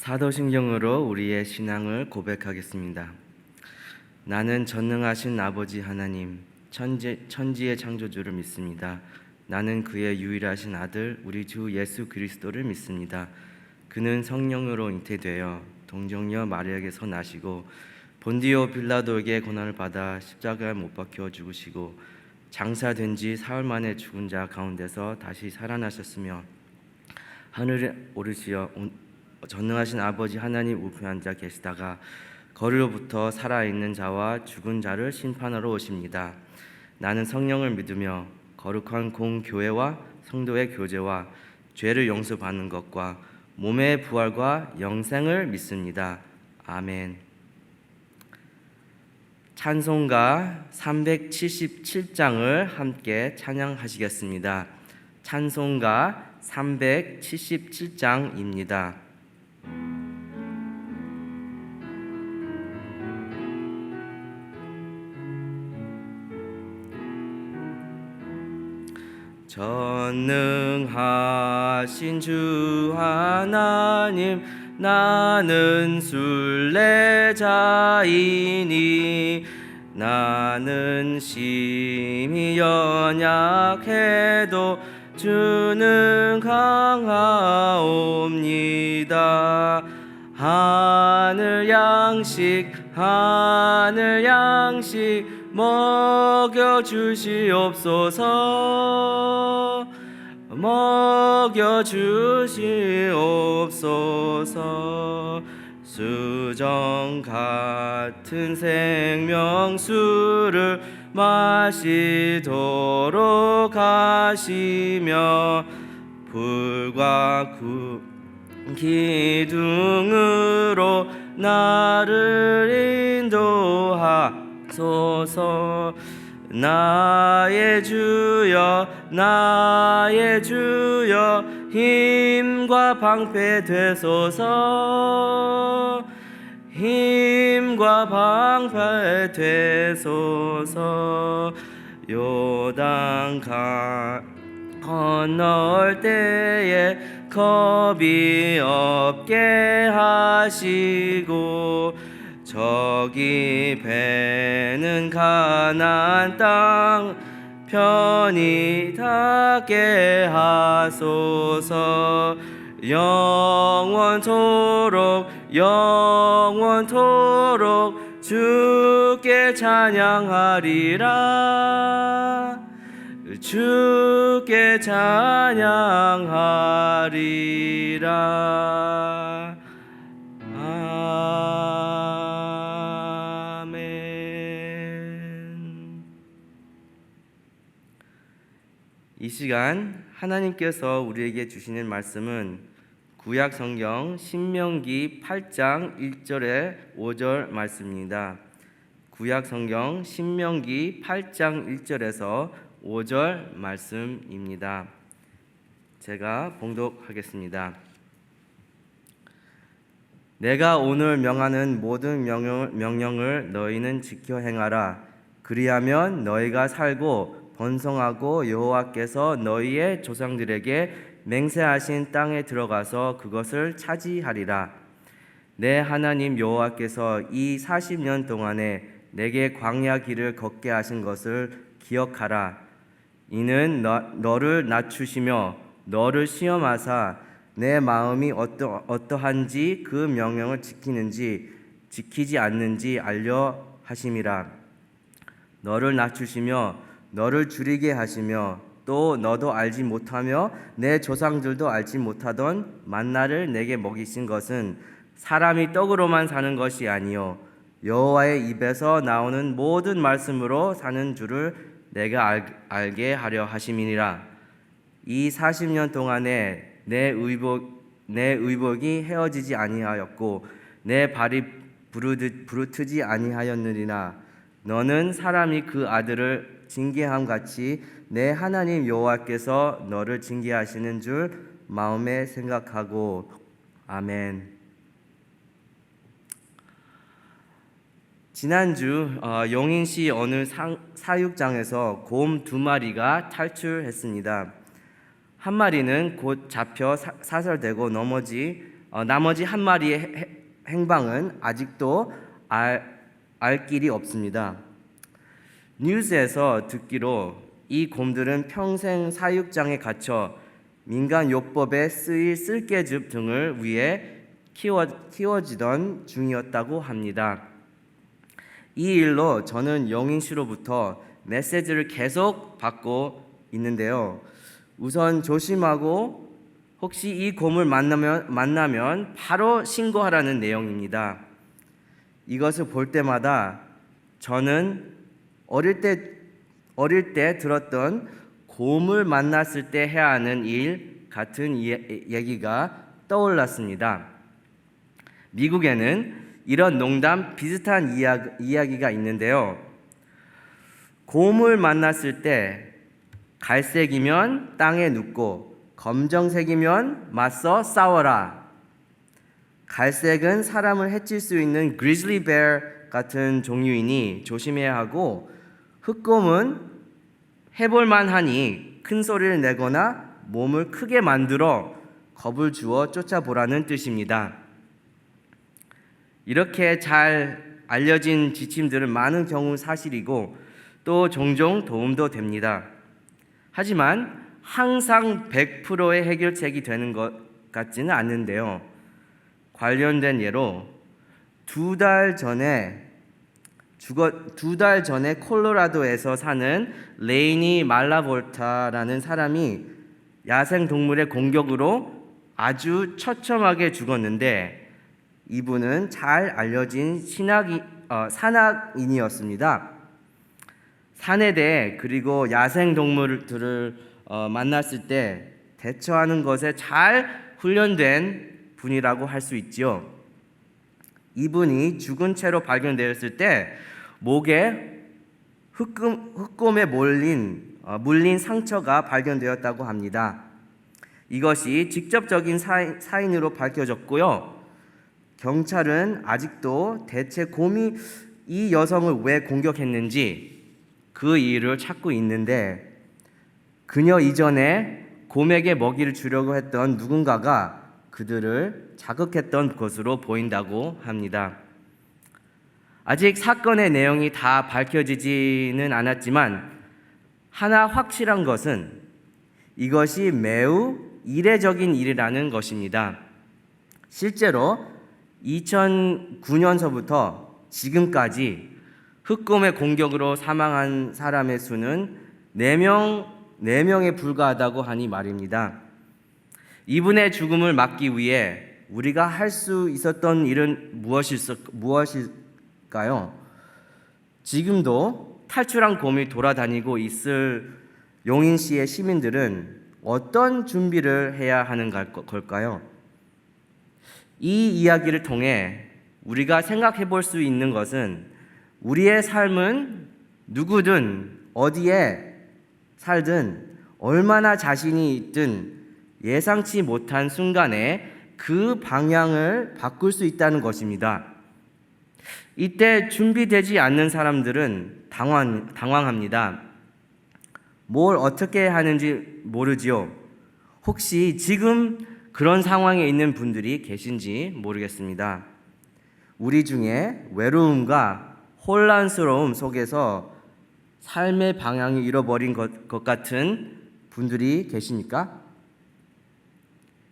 사도신경으로 우리의 신앙을 고백하겠습니다. 나는 전능하신 아버지 하나님, 천지의 창조주를 믿습니다. 나는 그의 유일하신 아들 우리 주 예수 그리스도를 믿습니다. 그는 성령으로 잉태되어 동정녀 마리아에게서 나시고 본디오 빌라도에게 고난을 받아 십자가에 못 박혀 죽으시고 장사된 지 사흘 만에 죽은 자 가운데서 다시 살아나셨으며 하늘에 오르시어 전능하신 아버지 하나님 우편에 앉아 계시다가 거리로부터 살아있는 자와 죽은 자를 심판하러 오십니다. 나는 성령을 믿으며 거룩한 공교회와 성도의 교제와 죄를 용서받는 것과 몸의 부활과 영생을 믿습니다. 아멘. 찬송가 377장을 함께 찬양하시겠습니다. 찬송가 377장입니다. 전능하신 주 하나님, 나는 순례자이니 나는 심히 연약해도 주는 강하옵니다. 하늘 양식 먹여 주시옵소서. 수정 같은 생명수를 마시도록 하시며 불과 기둥으로 나를 인도하소서. 나의 주여 힘과 방패 되소서. 요단 건널 때에 겁이 없게 하시고 저기 배는 가나안 땅 편히 닿게 하소서. 영원토록 주께 찬양하리라. 아멘. 이 시간 하나님께서 우리에게 주시는 말씀은 구약 성경 신명기 8장 1절에 5절 말씀입니다. 구약 성경 신명기 8장 1절에서 5절 말씀입니다. 제가 봉독하겠습니다. 내가 오늘 명하는 모든 명령을 너희는 지켜 행하라. 그리하면 너희가 살고 번성하고 여호와께서 너희의 조상들에게 맹세하신 땅에 들어가서 그것을 차지하리라. 내 하나님 여호와께서 이 40년 동안에 내게 광야 길을 걷게 하신 것을 기억하라. 이는 너를 낮추시며 너를 시험하사 내 마음이 어떠한지 그 명령을 지키는지 지키지 않는지 알려 하심이라. 너를 낮추시며 너를 줄이게 하시며 또 너도 알지 못하며 내 조상들도 알지 못하던 만나를 내게 먹이신 것은 사람이 떡으로만 사는 것이 아니요 여호와의 입에서 나오는 모든 말씀으로 사는 줄을 내가 알게 하려 하심이니라. 이 40년 동안에 내 의복이 헤어지지 아니하였고 내 발이 부르트지 아니하였느니라. 너는 사람이 그 아들을 징계함 같이 내 하나님 여호와께서 너를 징계하시는 줄 마음에 생각하고. 아멘. 지난주 용인시 어느 사육장에서 곰 2마리가 탈출했습니다. 한 마리는 곧 잡혀 사살되고 넘어지 나머지 한 마리의 행방은 아직도 알 길이 없습니다. 뉴스에서 듣기로 이 곰들은 평생 사육장에 갇혀 민간요법에 쓰일 쓸개즙 등을 위해 키워지던 중이었다고 합니다. 이 일로 저는 영인 씨로부터 메시지를 계속 받고 있는데요. 우선 조심하고 혹시 이 곰을 만나면 바로 신고하라는 내용입니다. 이것을 볼 때마다 저는 어릴 때 들었던 곰을 만났을 때 해야 하는 일 같은 얘기가 떠올랐습니다. 미국에는 이런 농담 비슷한 이야기가 있는데요. 곰을 만났을 때 갈색이면 땅에 눕고 검정색이면 맞서 싸워라. 갈색은 사람을 해칠 수 있는 그리즐리 베어 같은 종류이니 조심해야 하고, 흑곰은 해볼만 하니 큰 소리를 내거나 몸을 크게 만들어 겁을 주어 쫓아보라는 뜻입니다. 이렇게 잘 알려진 지침들은 많은 경우 사실이고 또 종종 도움도 됩니다. 하지만 항상 100%의 해결책이 되는 것 같지는 않는데요. 관련된 예로 두 달 전에 콜로라도에서 사는 레이니 말라볼타라는 사람이 야생동물의 공격으로 아주 처참하게 죽었는데, 이분은 잘 알려진 산악인이었습니다. 산에 대해 그리고 야생동물들을 만났을 때 대처하는 것에 잘 훈련된 분이라고 할 수 있지요. 이분이 죽은 채로 발견되었을 때 목에 흑곰에 물린 상처가 발견되었다고 합니다. 이것이 직접적인 사인으로 밝혀졌고요. 경찰은 아직도 대체 곰이 이 여성을 왜 공격했는지 그 이유를 찾고 있는데, 그녀 이전에 곰에게 먹이를 주려고 했던 누군가가 그들을 자극했던 것으로 보인다고 합니다. 아직 사건의 내용이 다 밝혀지지는 않았지만 하나 확실한 것은 이것이 매우 이례적인 일이라는 것입니다. 실제로 2009년서부터 지금까지 흑곰의 공격으로 사망한 사람의 수는 4명에 불과하다고 하니 말입니다. 이분의 죽음을 막기 위해 우리가 할 수 있었던 일은 무엇일까요? 지금도 탈출한 곰이 돌아다니고 있을 용인시의 시민들은 어떤 준비를 해야 하는 걸까요? 이 이야기를 통해 우리가 생각해 볼 수 있는 것은 우리의 삶은 누구든 어디에 살든 얼마나 자신이 있든 예상치 못한 순간에 그 방향을 바꿀 수 있다는 것입니다. 이때 준비되지 않는 사람들은 당황합니다. 뭘 어떻게 하는지 모르지요. 혹시 지금 그런 상황에 있는 분들이 계신지 모르겠습니다. 우리 중에 외로움과 혼란스러움 속에서 삶의 방향을 잃어버린 것 같은 분들이 계십니까?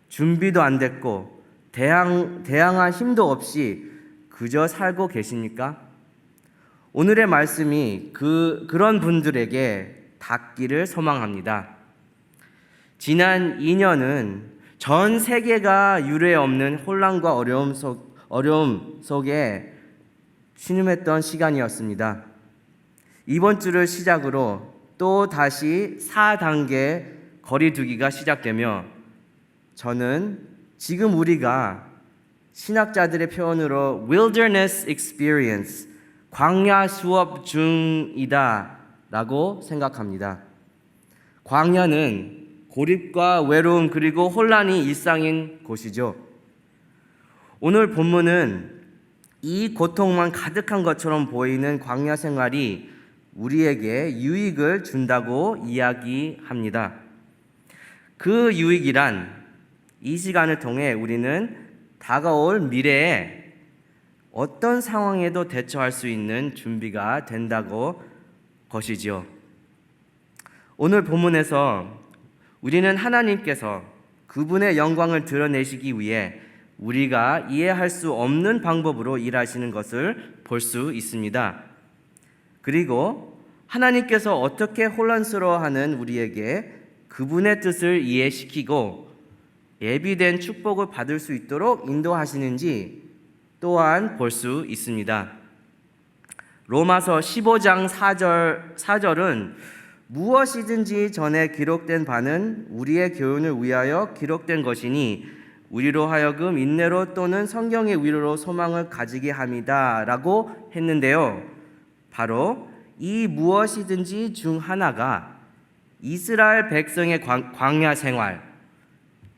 준비도 안 됐고 대항할 힘도 없이 그저 살고 계십니까? 오늘의 말씀이 그런 분들에게 닿기를 소망합니다. 지난 2년은 전 세계가 유례 없는 혼란과 어려움 속에 신음했던 시간이었습니다. 이번 주를 시작으로 또 다시 4단계 거리두기가 시작되며 저는 지금 우리가 신학자들의 표현으로 wilderness experience, 광야 수업 중이다 라고 생각합니다. 광야는 고립과 외로움 그리고 혼란이 일상인 곳이죠. 오늘 본문은 이 고통만 가득한 것처럼 보이는 광야 생활이 우리에게 유익을 준다고 이야기합니다. 그 유익이란 이 시간을 통해 우리는 다가올 미래에 어떤 상황에도 대처할 수 있는 준비가 된다고 것이지요. 오늘 본문에서 우리는 하나님께서 그분의 영광을 드러내시기 위해 우리가 이해할 수 없는 방법으로 일하시는 것을 볼 수 있습니다. 그리고 하나님께서 어떻게 혼란스러워하는 우리에게 그분의 뜻을 이해시키고 예비된 축복을 받을 수 있도록 인도하시는지 또한 볼 수 있습니다. 로마서 15장 4절은 무엇이든지 전에 기록된 바는 우리의 교훈을 위하여 기록된 것이니 우리로 하여금 인내로 또는 성경의 위로로 소망을 가지게 합니다 라고 했는데요, 바로 이 무엇이든지 중 하나가 이스라엘 백성의 광야 생활,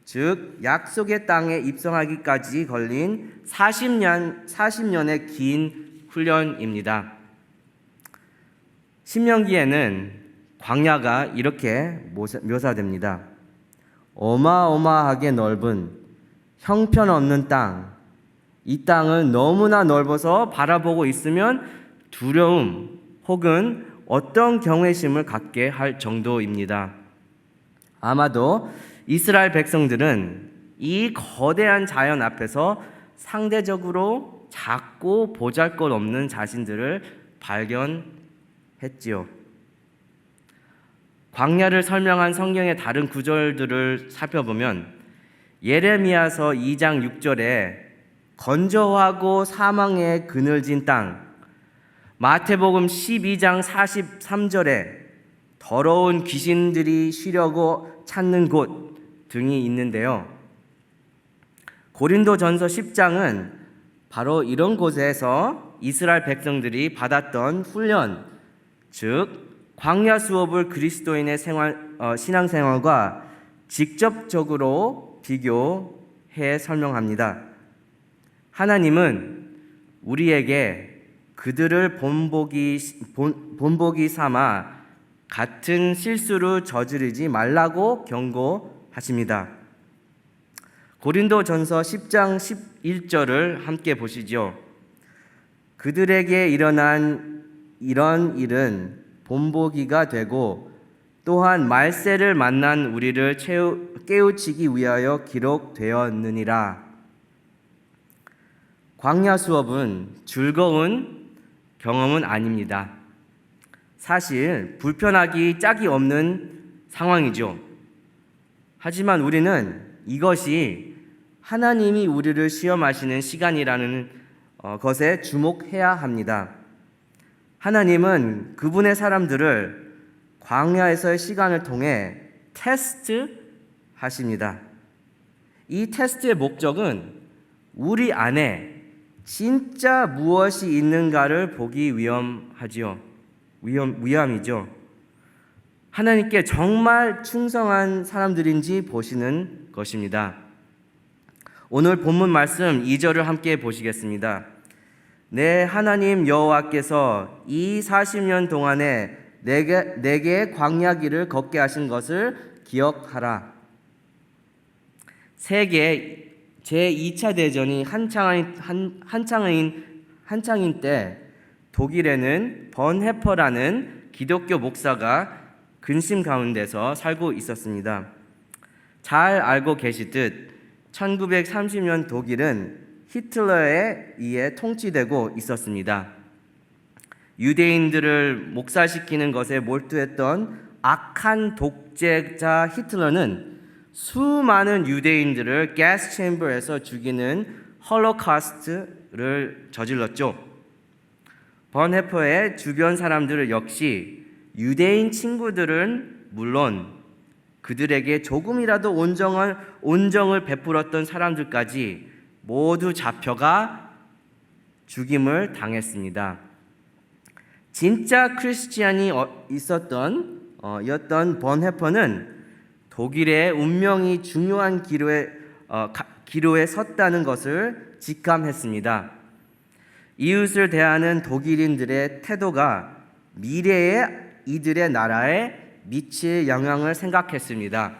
즉 약속의 땅에 입성하기까지 걸린 40년의 긴 훈련입니다. 신명기에는 광야가 이렇게 묘사됩니다. 어마어마하게 넓은 형편없는 땅, 이 땅은 너무나 넓어서 바라보고 있으면 두려움 혹은 어떤 경외심을 갖게 할 정도입니다. 아마도 이스라엘 백성들은 이 거대한 자연 앞에서 상대적으로 작고 보잘것없는 자신들을 발견했지요. 광야를 설명한 성경의 다른 구절들을 살펴보면 예레미야서 2장 6절에 건조하고 사망에 그늘진 땅, 마태복음 12장 43절에 더러운 귀신들이 쉬려고 찾는 곳 등이 있는데요, 고린도전서 10장은 바로 이런 곳에서 이스라엘 백성들이 받았던 훈련, 즉 광야 수업을 그리스도인의 신앙생활과 직접적으로 비교해 설명합니다. 하나님은 우리에게 그들을 본보기 삼아 같은 실수를 저지르지 말라고 경고하십니다. 고린도전서 10장 11절을 함께 보시죠. 그들에게 일어난 이런 일은 본보기가 되고 또한 말세를 만난 우리를 깨우치기 위하여 기록되었느니라. 광야 수업은 즐거운 경험은 아닙니다. 사실 불편하기 짝이 없는 상황이죠. 하지만 우리는 이것이 하나님이 우리를 시험하시는 시간이라는 것에 주목해야 합니다. 하나님은 그분의 사람들을 광야에서의 시간을 통해 테스트하십니다. 이 테스트의 목적은 우리 안에 진짜 무엇이 있는가를 보기 위함이죠. 하나님께 정말 충성한 사람들인지 보시는 것입니다. 오늘 본문 말씀 2절을 함께 보시겠습니다. 내 하나님 여호와께서 이 40년 동안에 내게 광야길을 걷게 하신 것을 기억하라. 세계 제2차 대전이 한창인 때 독일에는 번헤퍼라는 기독교 목사가 근심 가운데서 살고 있었습니다. 잘 알고 계시듯 1930년 독일은 히틀러에 의해 통치되고 있었습니다. 유대인들을 목살시키는 것에 몰두했던 악한 독재자 히틀러는 수많은 유대인들을 가스 챔버에서 죽이는 홀로코스트를 저질렀죠. 번헤퍼의 주변 사람들 역시 유대인 친구들은 물론 그들에게 조금이라도 온정을 베풀었던 사람들까지 모두 잡혀가 죽임을 당했습니다. 진짜 크리스티안이 였던 번헤퍼는 독일의 운명이 중요한 기로에 섰다는 것을 직감했습니다. 이웃을 대하는 독일인들의 태도가 미래의 이들의 나라에 미칠 영향을 생각했습니다.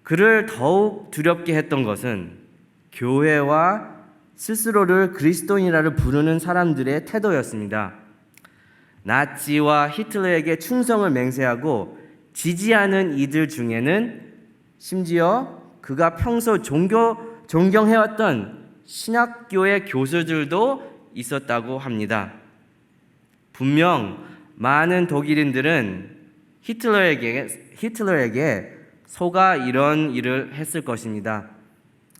그를 더욱 두렵게 했던 것은 교회와 스스로를 그리스도인이라고 부르는 사람들의 태도였습니다. 나치와 히틀러에게 충성을 맹세하고 지지하는 이들 중에는 심지어 그가 평소 존경해왔던 신학교의 교수들도 있었다고 합니다. 분명 많은 독일인들은 히틀러에게 속아 이런 일을 했을 것입니다.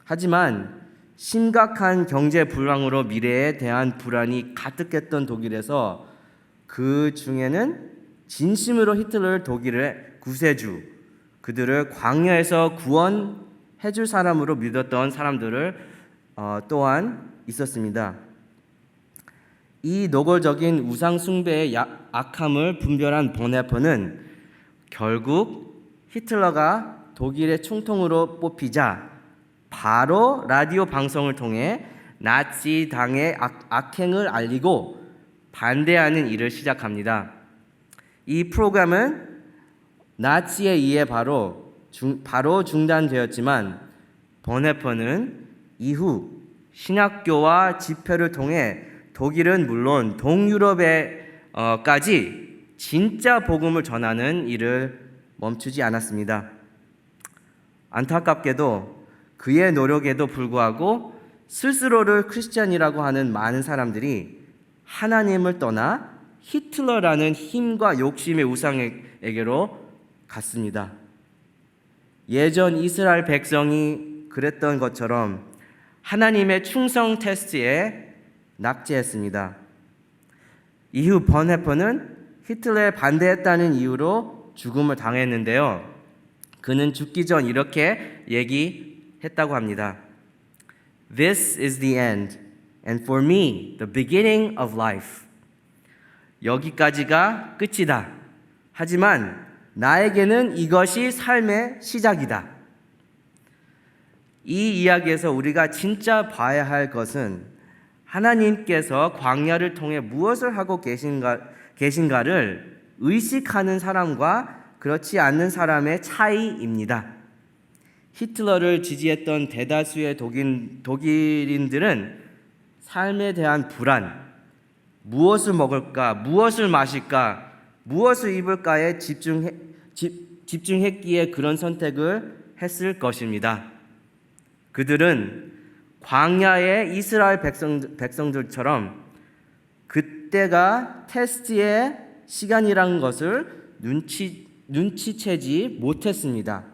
하지만 심각한 경제 불황으로 미래에 대한 불안이 가득했던 독일에서 그 중에는 진심으로 히틀러를 독일의 구세주, 그들을 광야에서 구원해줄 사람으로 믿었던 사람들을 또한 있었습니다. 이 노골적인 우상 숭배의 악함을 분별한 본헤퍼는 결국 히틀러가 독일의 총통으로 뽑히자 바로 라디오 방송을 통해 나치 당의 악행을 알리고 반대하는 일을 시작합니다. 이 프로그램은 나치에 의해 바로 중단되었지만 본헤퍼는 이후 신학교와 집회를 통해 독일은 물론 동유럽에까지 진짜 복음을 전하는 일을 멈추지 않았습니다. 안타깝게도 그의 노력에도 불구하고 스스로를 크리스찬이라고 하는 많은 사람들이 하나님을 떠나 히틀러라는 힘과 욕심의 우상에게로 갔습니다. 예전 이스라엘 백성이 그랬던 것처럼 하나님의 충성 테스트에 낙제했습니다. 이후 본헤퍼는 히틀러에 반대했다는 이유로 죽음을 당했는데요. 그는 죽기 전 이렇게 얘기했다고 합니다. This is the end, and for me, the beginning of life. 여기까지가 끝이다. 하지만 나에게는 이것이 삶의 시작이다. 이 이야기에서 우리가 진짜 봐야 할 것은 하나님께서 광야를 통해 무엇을 하고 계신가를 의식하는 사람과 그렇지 않는 사람의 차이입니다. 히틀러를 지지했던 대다수의 독일인들은 삶에 대한 불안, 무엇을 먹을까, 무엇을 마실까, 무엇을 입을까에 집중했기에 그런 선택을 했을 것입니다. 그들은 광야의 이스라엘 백성들처럼 그때가 테스트의 시간이라는 것을 눈치채지 못했습니다.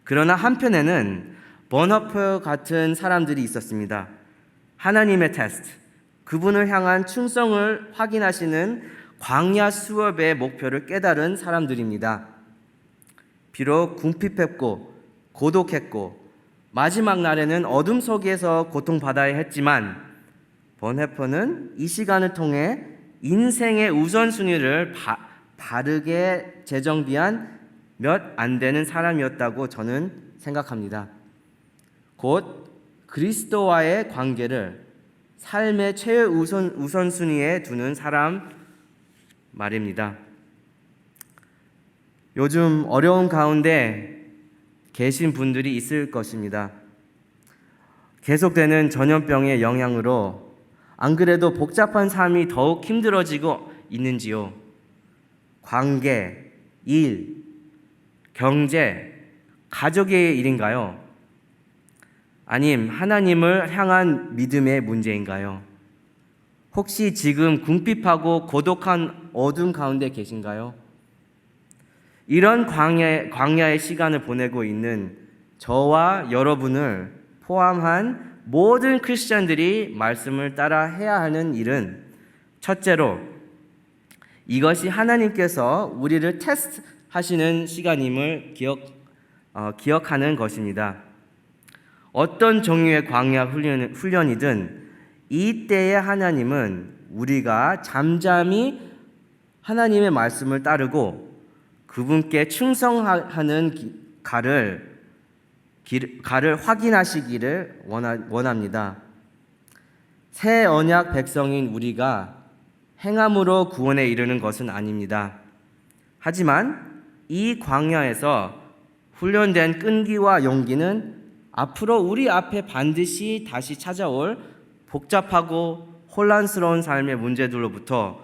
그러나 한편에는 본헤퍼 같은 사람들이 있었습니다. 하나님의 테스트, 그분을 향한 충성을 확인하시는 광야 수업의 목표를 깨달은 사람들입니다. 비록 궁핍했고 고독했고 마지막 날에는 어둠 속에서 고통받아야 했지만 본헤퍼는 이 시간을 통해 인생의 우선순위를 바르게 재정비한 몇 안 되는 사람이었다고 저는 생각합니다. 곧 그리스도와의 관계를 삶의 최우선순위에 두는 사람 말입니다. 요즘 어려운 가운데 계신 분들이 있을 것입니다. 계속되는 전염병의 영향으로 안 그래도 복잡한 삶이 더욱 힘들어지고 있는지요? 관계, 일, 경제, 가족의 일인가요? 아님 하나님을 향한 믿음의 문제인가요? 혹시 지금 궁핍하고 고독한 어둠 가운데 계신가요? 이런 광야의 시간을 보내고 있는 저와 여러분을 포함한 모든 크리스천들이 말씀을 따라 해야 하는 일은 첫째로 이것이 하나님께서 우리를 테스트하시는 시간임을 기억하는 것입니다. 어떤 종류의 광야 훈련이든 이때의 하나님은 우리가 잠잠히 하나님의 말씀을 따르고 그분께 충성하는 가를 확인하시기를 원합니다. 새 언약 백성인 우리가 행함으로 구원에 이르는 것은 아닙니다. 하지만 이 광야에서 훈련된 끈기와 용기는 앞으로 우리 앞에 반드시 다시 찾아올 복잡하고 혼란스러운 삶의 문제들로부터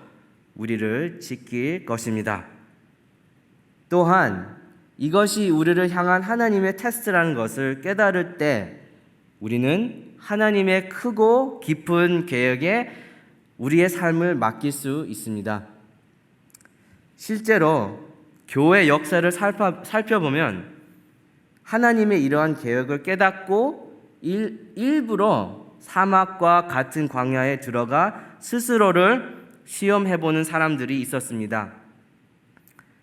우리를 지킬 것입니다. 또한 이것이 우리를 향한 하나님의 테스트라는 것을 깨달을 때 우리는 하나님의 크고 깊은 계획에 우리의 삶을 맡길 수 있습니다. 실제로 교회 역사를 살펴보면 하나님의 이러한 계획을 깨닫고 일부러 사막과 같은 광야에 들어가 스스로를 시험해보는 사람들이 있었습니다.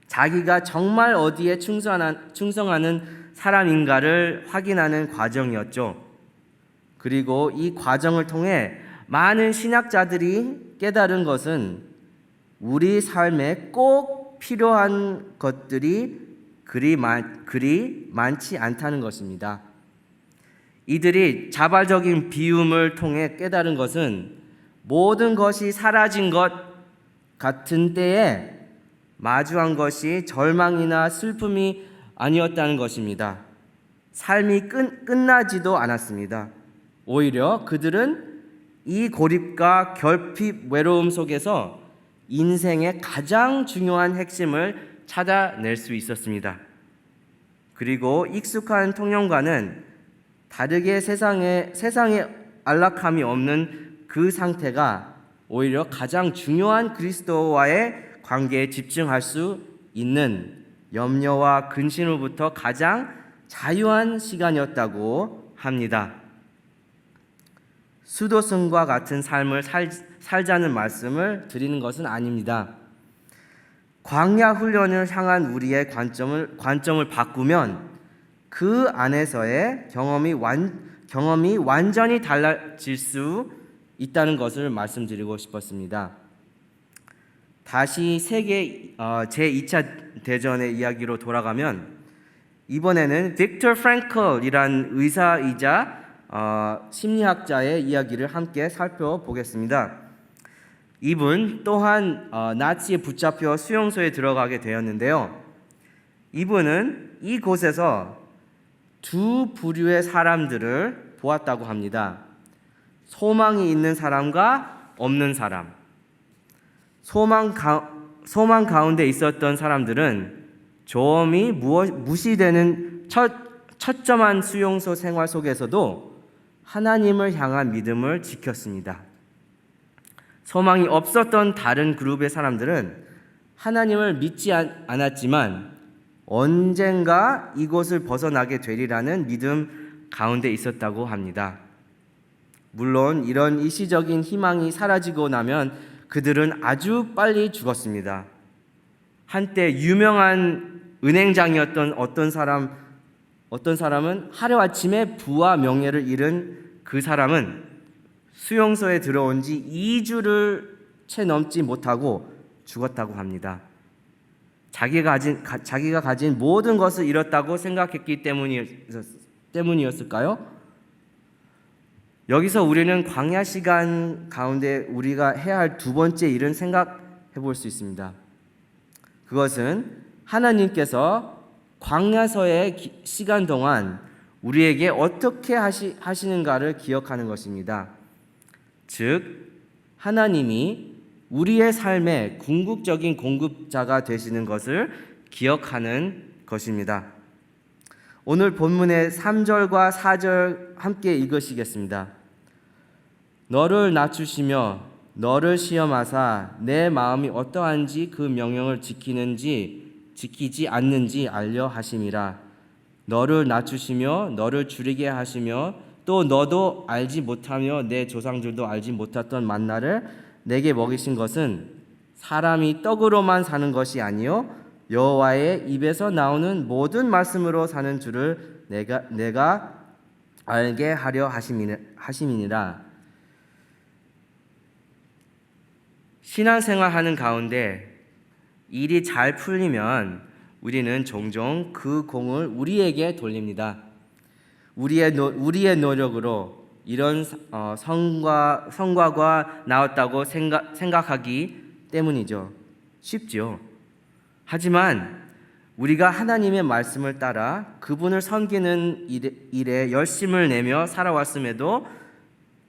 자기가 정말 어디에 충성하는 사람인가를 확인하는 과정이었죠. 그리고 이 과정을 통해 많은 신학자들이 깨달은 것은 우리 삶에 꼭 필요한 것들이 그리 많지 않다는 것입니다. 이들이 자발적인 비움을 통해 깨달은 것은 모든 것이 사라진 것 같은 때에 마주한 것이 절망이나 슬픔이 아니었다는 것입니다. 삶이 끝나지도 않았습니다. 오히려 그들은 이 고립과 결핍, 외로움 속에서 인생의 가장 중요한 핵심을 찾아낼 수 있었습니다. 그리고 익숙한 통념과는 다르게 세상에 안락함이 없는 그 상태가 오히려 가장 중요한 그리스도와의 관계에 집중할 수 있는 염려와 근심으로부터 가장 자유한 시간이었다고 합니다. 수도승과 같은 삶을 살자는 말씀을 드리는 것은 아닙니다. 광야 훈련을 향한 우리의 관점을 바꾸면 그 안에서의 경험이 완전히 달라질 수 있다는 것을 말씀드리고 싶었습니다. 다시 세계 제2차 대전의 이야기로 돌아가면 이번에는 빅터 프랭클이란 의사이자 심리학자의 이야기를 함께 살펴보겠습니다. 이분 또한 나치에 붙잡혀 수용소에 들어가게 되었는데요. 이분은 이곳에서 두 부류의 사람들을 보았다고 합니다. 소망이 있는 사람과 없는 사람. 소망 가운데 있었던 사람들은 조음이 무시되는 처참한 수용소 생활 속에서도 하나님을 향한 믿음을 지켰습니다. 소망이 없었던 다른 그룹의 사람들은 하나님을 믿지 않았지만 언젠가 이곳을 벗어나게 되리라는 믿음 가운데 있었다고 합니다. 물론 이런 일시적인 희망이 사라지고 나면 그들은 아주 빨리 죽었습니다. 한때 유명한 은행장이었던 어떤 사람은 하루아침에 부와 명예를 잃은 그 사람은 수용소에 들어온 지 2주를 채 넘지 못하고 죽었다고 합니다. 자기가 가진 모든 것을 잃었다고 생각했기 때문이었을까요? 여기서 우리는 광야 시간 가운데 우리가 해야 할 두 번째 일은 생각해 볼 수 있습니다. 그것은 하나님께서 광야서의 시간 동안 우리에게 어떻게 하시는가를 기억하는 것입니다. 즉, 하나님이 우리의 삶의 궁극적인 공급자가 되시는 것을 기억하는 것입니다. 오늘 본문의 3절과 4절 함께 읽으시겠습니다. 너를 낮추시며 너를 시험하사 내 마음이 어떠한지 그 명령을 지키지 않는지 알려 하심이라. 너를 낮추시며 너를 줄이게 하시며 또 너도 알지 못하며 내 조상들도 알지 못했던 만나를 내게 먹이신 것은 사람이 떡으로만 사는 것이 아니요 여호와의 입에서 나오는 모든 말씀으로 사는 줄을 내가 알게 하려 하심이니라. 신앙생활하는 가운데 일이 잘 풀리면 우리는 종종 그 공을 우리에게 돌립니다. 우리의 노력으로 이런 성과가 나왔다고 생각하기 때문이죠. 쉽죠. 하지만 우리가 하나님의 말씀을 따라 그분을 섬기는 일에 열심을 내며 살아왔음에도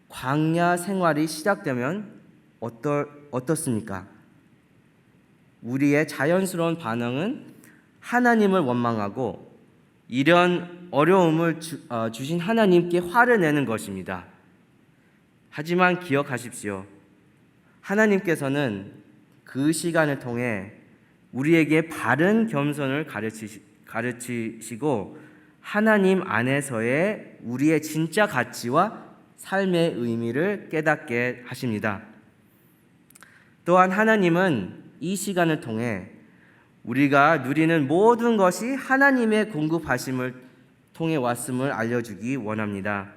광야 생활이 시작되면 어떻습니까? 우리의 자연스러운 반응은 하나님을 원망하고 이런 어려움을 주신 하나님께 화를 내는 것입니다. 하지만 기억하십시오. 하나님께서는 그 시간을 통해 우리에게 바른 겸손을 가르치시고 하나님 안에서의 우리의 진짜 가치와 삶의 의미를 깨닫게 하십니다. 또한 하나님은 이 시간을 통해 우리가 누리는 모든 것이 하나님의 공급하심을 통해 왔음을 알려주기 원합니다.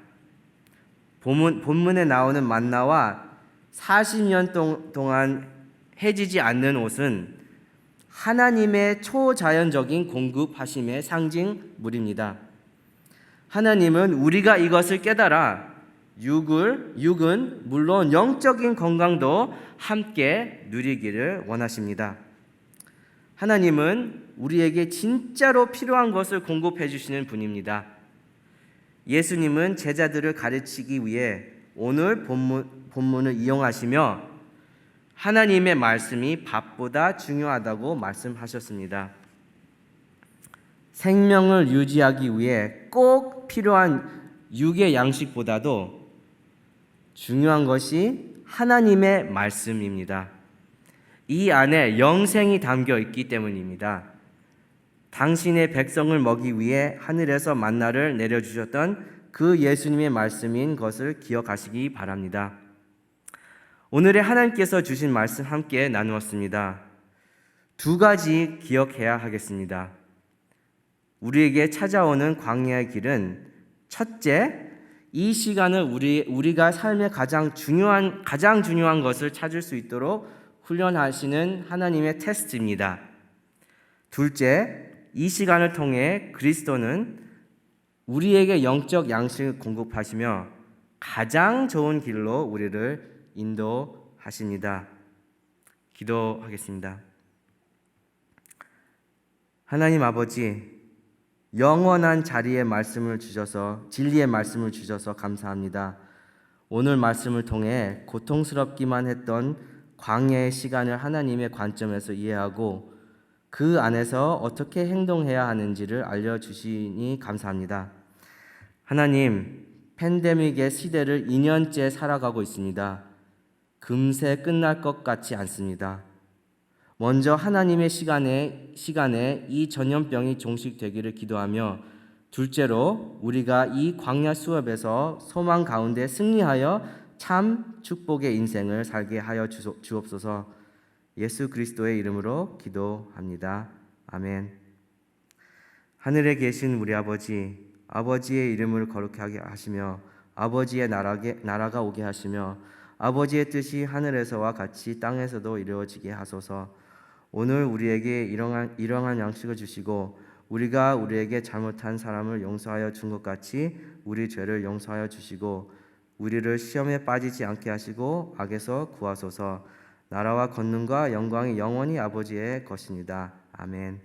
본문에 나오는 만나와 40년 동안 해지지 않는 옷은 하나님의 초자연적인 공급하심의 상징물입니다. 하나님은 우리가 이것을 깨달아 육은 물론 영적인 건강도 함께 누리기를 원하십니다. 하나님은 우리에게 진짜로 필요한 것을 공급해 주시는 분입니다. 예수님은 제자들을 가르치기 위해 오늘 본문을 이용하시며 하나님의 말씀이 밥보다 중요하다고 말씀하셨습니다. 생명을 유지하기 위해 꼭 필요한 육의 양식보다도 중요한 것이 하나님의 말씀입니다. 이 안에 영생이 담겨 있기 때문입니다. 당신의 백성을 먹이기 위해 하늘에서 만나를 내려주셨던 그 예수님의 말씀인 것을 기억하시기 바랍니다. 오늘의 하나님께서 주신 말씀 함께 나누었습니다. 두 가지 기억해야 하겠습니다. 우리에게 찾아오는 광야의 길은 첫째, 이 시간을 우리가 삶의 가장 중요한 것을 찾을 수 있도록 훈련하시는 하나님의 테스트입니다. 둘째, 이 시간을 통해 그리스도는 우리에게 영적 양식을 공급하시며 가장 좋은 길로 우리를 인도하십니다. 기도하겠습니다. 하나님 아버지, 영원한 자리의 말씀을 주셔서 진리의 말씀을 주셔서 감사합니다. 오늘 말씀을 통해 고통스럽기만 했던 광야의 시간을 하나님의 관점에서 이해하고 그 안에서 어떻게 행동해야 하는지를 알려주시니 감사합니다. 하나님, 팬데믹의 시대를 2년째 살아가고 있습니다. 금세 끝날 것 같지 않습니다. 먼저 하나님의 시간에 이 전염병이 종식되기를 기도하며 둘째로 우리가 이 광야 수업에서 소망 가운데 승리하여 참 축복의 인생을 살게 하여 주옵소서. 예수 그리스도의 이름으로 기도합니다. 아멘. 하늘에 계신 우리 아버지의 이름을 거룩하게 하시며 아버지의 나라가 오게 하시며 아버지의 뜻이 하늘에서와 같이 땅에서도 이루어지게 하소서. 오늘 우리에게 일용할 양식을 주시고 우리가 우리에게 잘못한 사람을 용서하여 준 것 같이 우리 죄를 용서하여 주시고 우리를 시험에 빠지지 않게 하시고 악에서 구하소서. 나라와 권능과 영광이 영원히 아버지의 것입니다. 아멘.